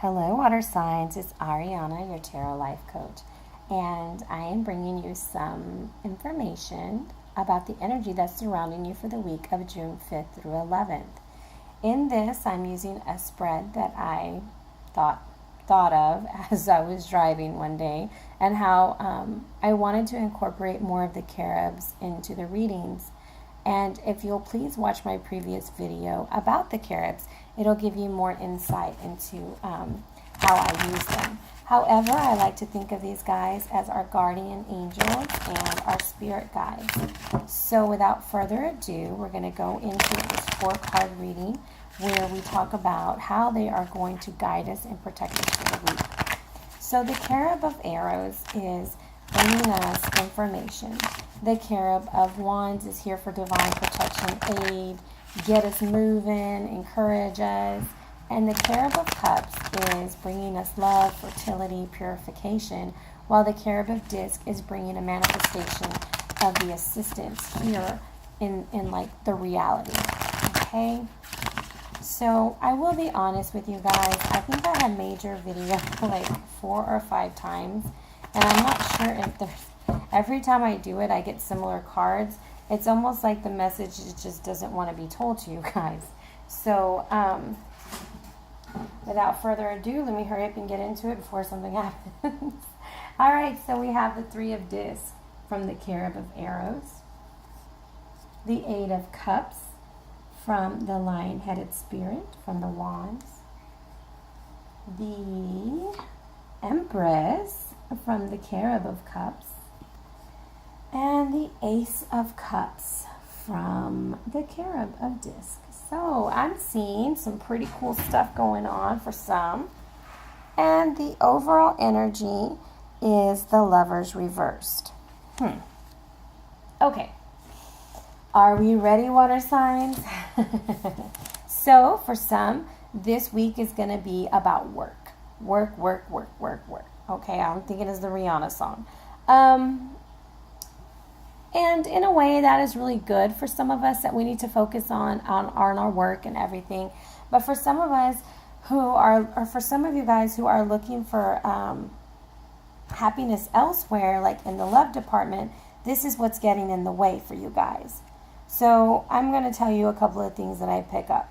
Hello, water signs. It's Ariana, your tarot life coach, and I am bringing you some information about the energy that's surrounding you for the week of June 5th through 11th. In this, I'm using a spread that I thought of as I was driving one day, and how I wanted to incorporate more of the carobs into the readings. And if you'll please watch my previous video about the carobs, it'll give you more insight into how I use them. However, I like to think of these guys as our guardian angels and our spirit guides. So without further ado, we're going to go into this 4-card reading where we talk about how they are going to guide us and protect us for the week. So the Cherub of Arrows is bringing us information. The Cherub of Wands is here for divine protection, aid, get us moving, encourage us. And the Cherub of Cups is bringing us love, fertility, purification, while the Cherub of Disc is bringing a manifestation of the assistance here in like the reality. Okay? So I will be honest with you guys. I think I have made your video like 4 or 5 times. And I'm not sure if there's, every time I do it, I get similar cards. It's almost like the message just doesn't want to be told to you guys. So, without further ado, let me hurry up and get into it before something happens. All right, so we have the 3 of Discs from the Cherub of Arrows, the 8 of Cups from the Lion-Headed Spirit from the Wands, the Empress from the Cherub of Cups, and the Ace of Cups from the Cherub of Disc. So I'm seeing some pretty cool stuff going on for some. And the overall energy is the Lovers reversed. Okay. Are we ready, water signs? So for some, this week is going to be about work. Work. Okay, I'm thinking it's the Rihanna song. And in a way, that is really good for some of us that we need to focus on our work and everything. But for some of us or for some of you guys who are looking for happiness elsewhere, like in the love department, this is what's getting in the way for you guys. So I'm going to tell you a couple of things that I pick up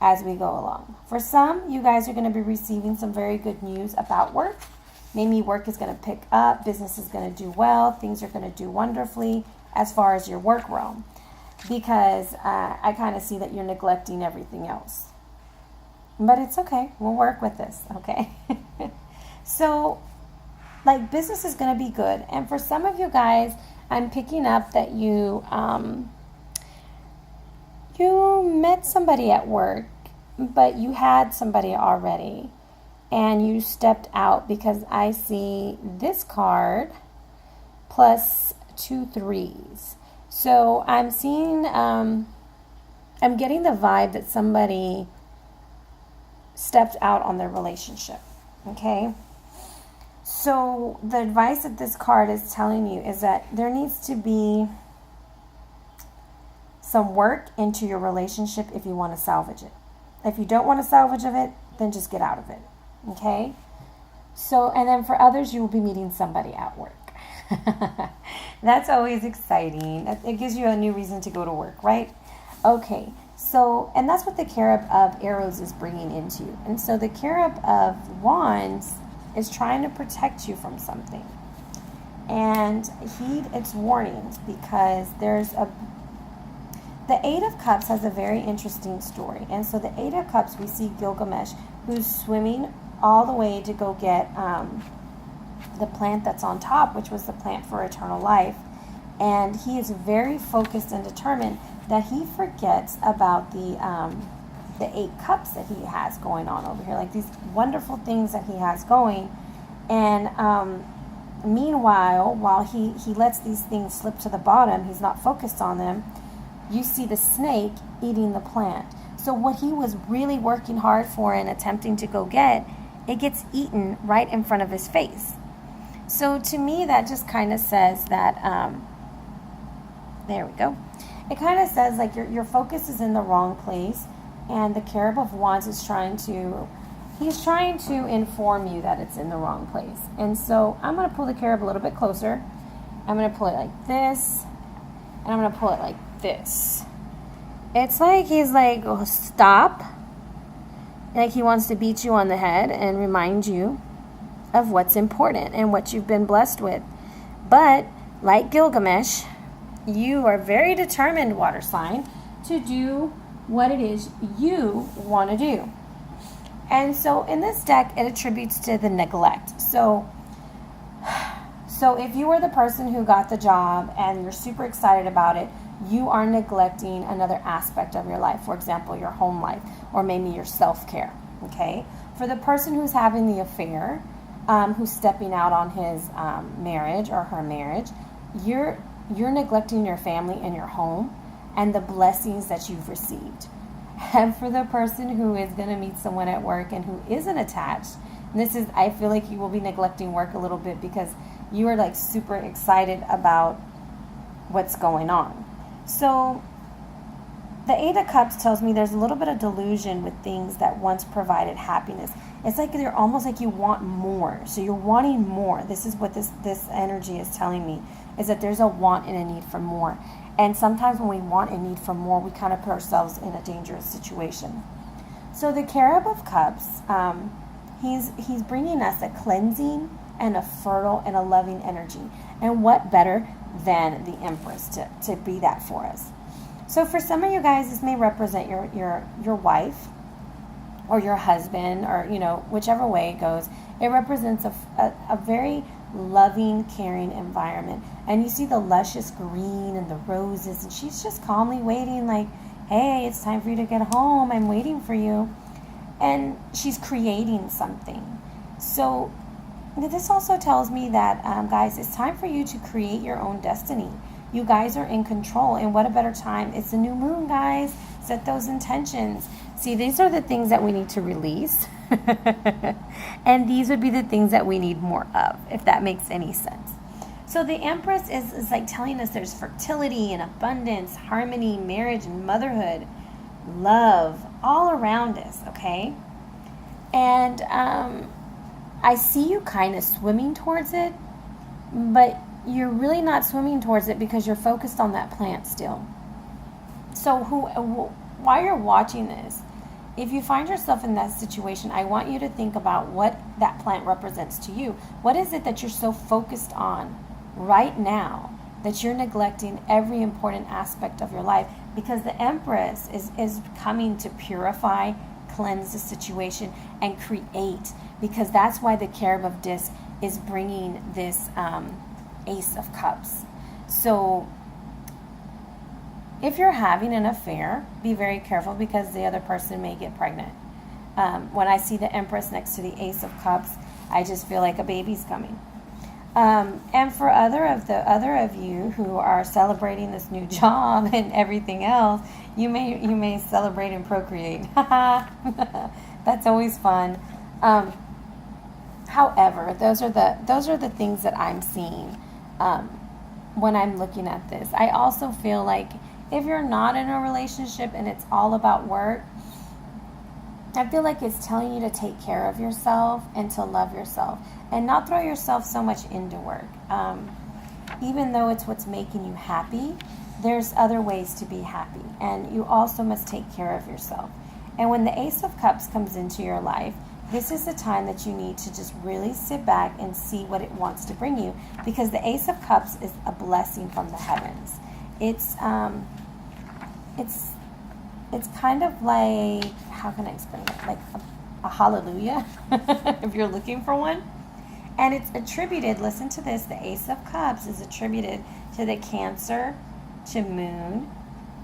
as we go along. For some, you guys are going to be receiving some very good news about work. Maybe work is going to pick up, business is going to do well, things are going to do wonderfully as far as your work realm. Because I kind of see that you're neglecting everything else. But it's okay. We'll work with this, okay? So, like, business is going to be good. And for some of you guys, I'm picking up that you met somebody at work, but you had somebody already. And you stepped out because I see this card plus 2 3s. So I'm seeing, I'm getting the vibe that somebody stepped out on their relationship. Okay? So the advice that this card is telling you is that there needs to be some work into your relationship if you want to salvage it. If you don't want to salvage it, then just get out of it. Okay, so, and then for others, you will be meeting somebody at work. That's always exciting. It gives you a new reason to go to work, right? Okay, so, and that's what the Cherub of Arrows is bringing into you. And so the Cherub of Wands is trying to protect you from something. And heed its warnings, because the 8 of Cups has a very interesting story. And so the 8 of Cups, we see Gilgamesh, who's swimming all the way to go get the plant that's on top, which was the plant for eternal life. And he is very focused and determined that he forgets about the 8 cups that he has going on over here, like these wonderful things that he has going. And meanwhile, while he lets these things slip to the bottom, he's not focused on them, you see the snake eating the plant. So what he was really working hard for and attempting to go get, it gets eaten right in front of his face. So to me, that just kind of says that, there we go. It kind of says like your focus is in the wrong place, and the Cherub of Wands is trying to he's trying to inform you that it's in the wrong place. And so I'm going to pull the carib a little bit closer. I'm going to pull it like this, and I'm going to pull it like this. It's like he's like, oh, stop. Like he wants to beat you on the head and remind you of what's important and what you've been blessed with. But like Gilgamesh, you are very determined, water sign, to do what it is you want to do. And so in this deck, it attributes to the neglect. So if you were the person who got the job and you're super excited about it, you are neglecting another aspect of your life. For example, your home life, or maybe your self-care, okay? For the person who's having the affair, who's stepping out on his marriage or her marriage, you're neglecting your family and your home and the blessings that you've received. And for the person who is going to meet someone at work and who isn't attached, I feel like you will be neglecting work a little bit because you are like super excited about what's going on. So the Eight of Cups tells me there's a little bit of delusion with things that once provided happiness. It's like they're almost like you want more. So you're wanting more. This is what this energy is telling me, is that there's a want and a need for more. And sometimes when we want and need for more, we kind of put ourselves in a dangerous situation. So the Carib of Cups, he's bringing us a cleansing and a fertile and a loving energy. And what better than the Empress to be that for us? So for some of you guys, this may represent your wife or your husband, or whichever way it goes. It represents a very loving, caring environment. And you see the luscious green and the roses, and she's just calmly waiting like, hey, it's time for you to get home. I'm waiting for you. And she's creating something. So this also tells me that, guys, it's time for you to create your own destiny. You guys are in control, and what a better time. It's a new moon, guys. Set those intentions. See, these are the things that we need to release. And these would be the things that we need more of, if that makes any sense. So the Empress is like telling us there's fertility and abundance, harmony, marriage and motherhood, love, all around us, okay? And I see you kind of swimming towards it, but you're really not swimming towards it because you're focused on that plant still. So while you're watching this, if you find yourself in that situation, I want you to think about what that plant represents to you. What is it that you're so focused on right now that you're neglecting every important aspect of your life? Because the Empress is coming to purify, cleanse the situation, and create. Because that's why the Carib of Disc is bringing this Ace of Cups. So if you're having an affair, be very careful because the other person may get pregnant. When I see the Empress next to the Ace of Cups, I just feel like a baby's coming. And for other of you who are celebrating this new job and everything else, you may celebrate and procreate. That's always fun. However, those are the things that I'm seeing when I'm looking at this. I also feel like if you're not in a relationship and it's all about work, I feel like it's telling you to take care of yourself and to love yourself and not throw yourself so much into work. Even though it's what's making you happy, there's other ways to be happy, and you also must take care of yourself. And when the Ace of Cups comes into your life, this is the time that you need to just really sit back and see what it wants to bring you, because the Ace of Cups is a blessing from the heavens. It's kind of like, how can I explain it? Like a hallelujah, if you're looking for one. And it's attributed, listen to this, the Ace of Cups is attributed to the Cancer, to Moon,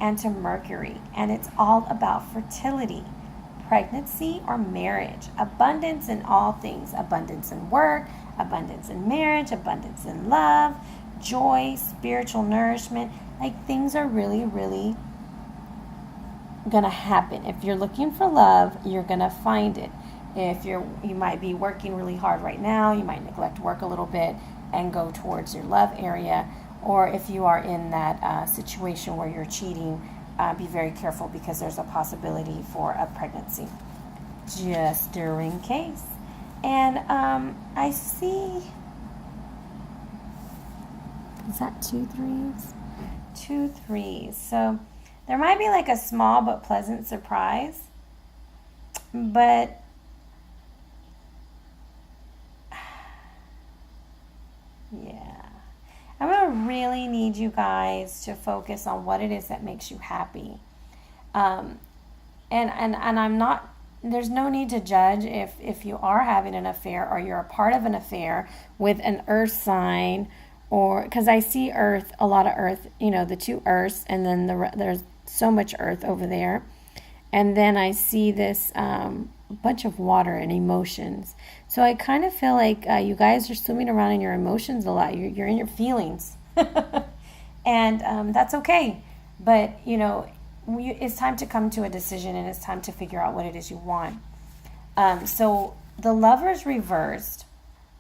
and to Mercury. And it's all about fertility, pregnancy, or marriage, abundance in all things, abundance in work, abundance in marriage, abundance in love, joy, spiritual nourishment. Like, things are really, really going to happen. If you're looking for love, you're going to find it. If you might be working really hard right now, you might neglect work a little bit and go towards your love area. Or if you are in that situation where you're cheating, be very careful because there's a possibility for a pregnancy. just in case. And I see, is that 2 3s? 2 3s. So there might be like a small but pleasant surprise. But yeah, I'm going to really need you guys to focus on what it is that makes you happy. And I'm not, there's no need to judge if you are having an affair or you're a part of an affair with an earth sign, or because I see earth, a lot of earth, the 2 earths, and then there's so much earth over there. And then I see this bunch of water and emotions. So I kind of feel like you guys are swimming around in your emotions a lot. You're in your feelings. And that's okay. But, it's time to come to a decision, and it's time to figure out what it is you want. So the Lovers reversed.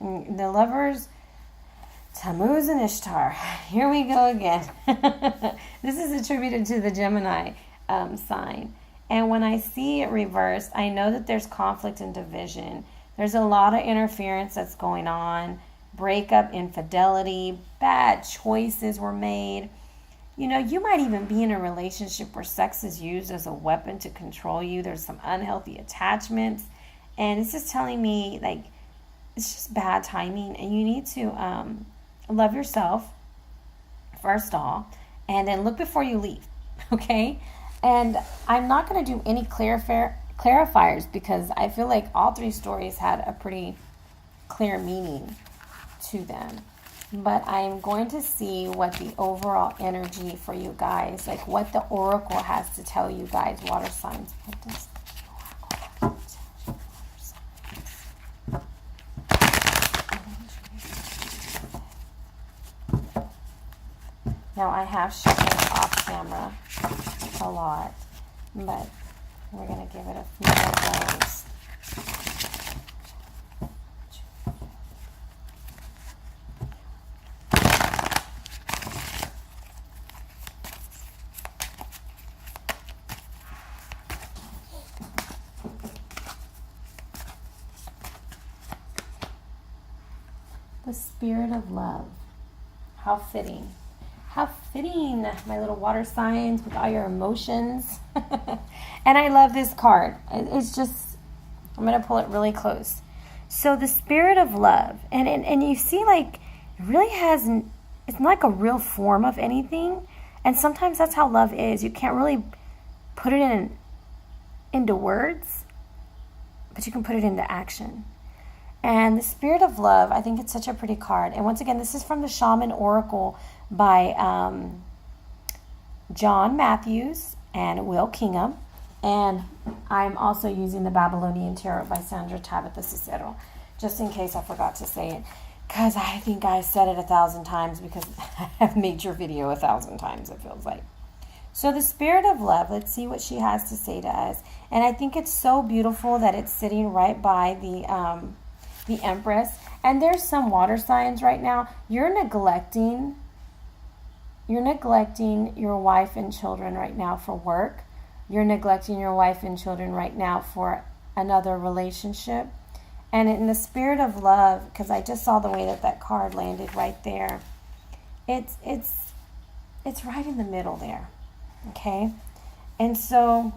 The Lovers, Tammuz and Ishtar. Here we go again. This is attributed to the Gemini sign. And when I see it reversed, I know that there's conflict and division. There's a lot of interference that's going on. Breakup, infidelity, bad choices were made. You might even be in a relationship where sex is used as a weapon to control you. There's some unhealthy attachments. And it's just telling me, like, it's just bad timing. And you need to love yourself, first off, and then look before you leave, okay? And I'm not going to do any clarifiers because I feel like all 3 stories had a pretty clear meaning to them. But I'm going to see what the overall energy for you guys, like what the oracle has to tell you guys, water signs. What does the oracle tell you? Now I have shown it off camera a lot, but we're going to give it a few of those. The spirit of love. How fitting. How fitting, my little water signs with all your emotions. And I love this card. It's just, I'm going to pull it really close. So the spirit of love. And you see, like, it really has, it's not like a real form of anything. And sometimes that's how love is. You can't really put it into words, but you can put it into action. And the spirit of love, I think it's such a pretty card. And once again, this is from the Shaman Oracle by John Matthews and Will Kingham. And I'm also using the Babylonian Tarot by Sandra Tabitha Cicero, just in case I forgot to say it. Because I think I said it 1,000 times because I have made your video 1,000 times, it feels like. So the spirit of love, let's see what she has to say to us. And I think it's so beautiful that it's sitting right by the Empress. And there's some water signs right now. You're neglecting your wife and children right now for work. You're neglecting your wife and children right now for another relationship. And in the spirit of love, because I just saw the way that card landed right there, it's right in the middle there, okay? And so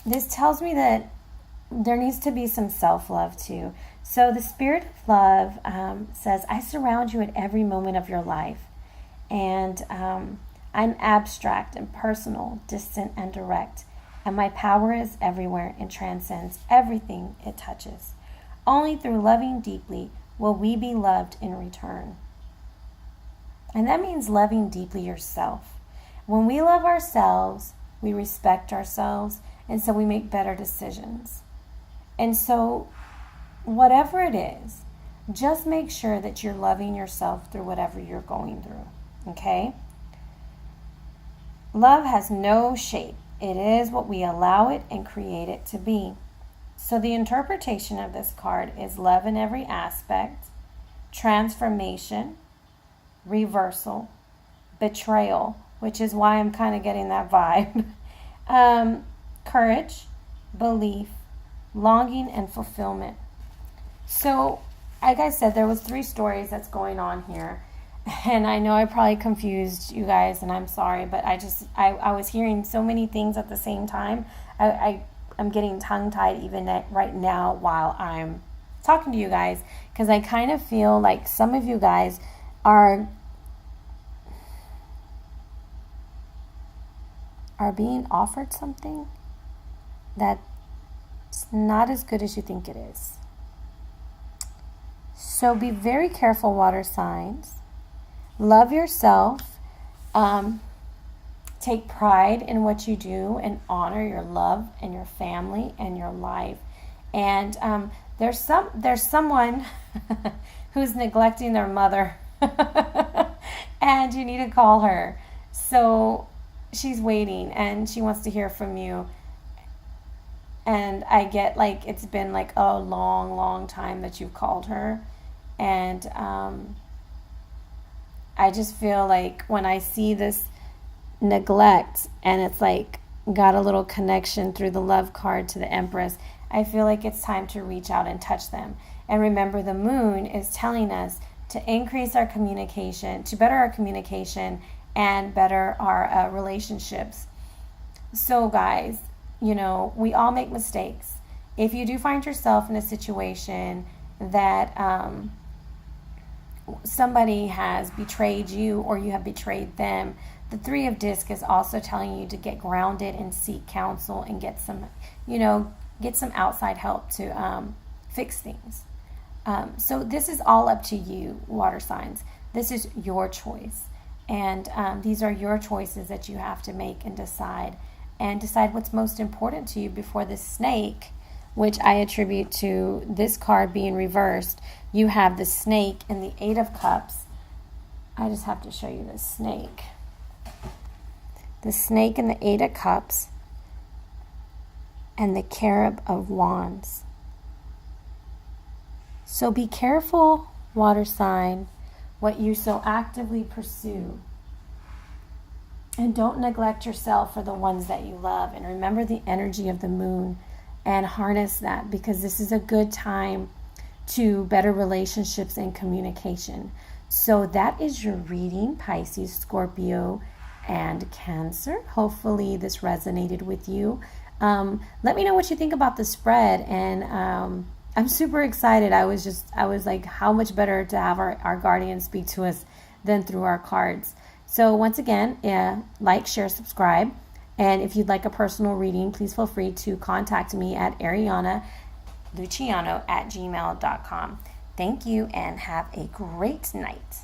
this tells me that there needs to be some self-love too. So the spirit of love says, I surround you at every moment of your life. And I'm abstract and personal, distant and direct. And my power is everywhere and transcends everything it touches. Only through loving deeply will we be loved in return. And that means loving deeply yourself. When we love ourselves, we respect ourselves, and so we make better decisions. And so, whatever it is, just make sure that you're loving yourself through whatever you're going through, okay? Love has no shape. It is what we allow it and create it to be. So the interpretation of this card is love in every aspect, transformation, reversal, betrayal, which is why I'm kind of getting that vibe, courage, belief, longing, and fulfillment. So, like I said, there was 3 stories that's going on here. And I know I probably confused you guys, and I'm sorry, but I was hearing so many things at the same time. I'm getting tongue-tied even right now while I'm talking to you guys, because I kind of feel like some of you guys are being offered something that's not as good as you think it is. So be very careful, water signs. Love yourself. Take pride in what you do and honor your love and your family and your life. And there's someone who's neglecting their mother and you need to call her. So she's waiting and she wants to hear from you. And I get like it's been like a long time that you've called her. And I just feel like when I see this neglect and it's like got a little connection through the love card to the Empress, I feel like it's time to reach out and touch them. And remember, the moon is telling us to increase our communication, to better our communication and better our relationships. So guys, you know, we all make mistakes. If you do find yourself in a situation that somebody has betrayed you or you have betrayed them, the 3 of Discs is also telling you to get grounded and seek counsel and get some outside help to fix things. So this is all up to you, water signs. This is your choice. And these are your choices that you have to make and decide what's most important to you before the snake, which I attribute to this card being reversed. You have the snake and the 8 of Cups. I just have to show you the snake. The snake and the 8 of Cups and the Cherub of Wands. So be careful, water sign, what you so actively pursue. And don't neglect yourself for the ones that you love. And remember the energy of the moon and harness that, because this is a good time to better relationships and communication. So that is your reading, Pisces, Scorpio, and Cancer. Hopefully this resonated with you. Let me know what you think about the spread. And I'm super excited. I was like, how much better to have our guardians speak to us than through our cards. So once again, like, share, subscribe. And if you'd like a personal reading, please feel free to contact me at arianaluciano@gmail.com. Thank you and have a great night.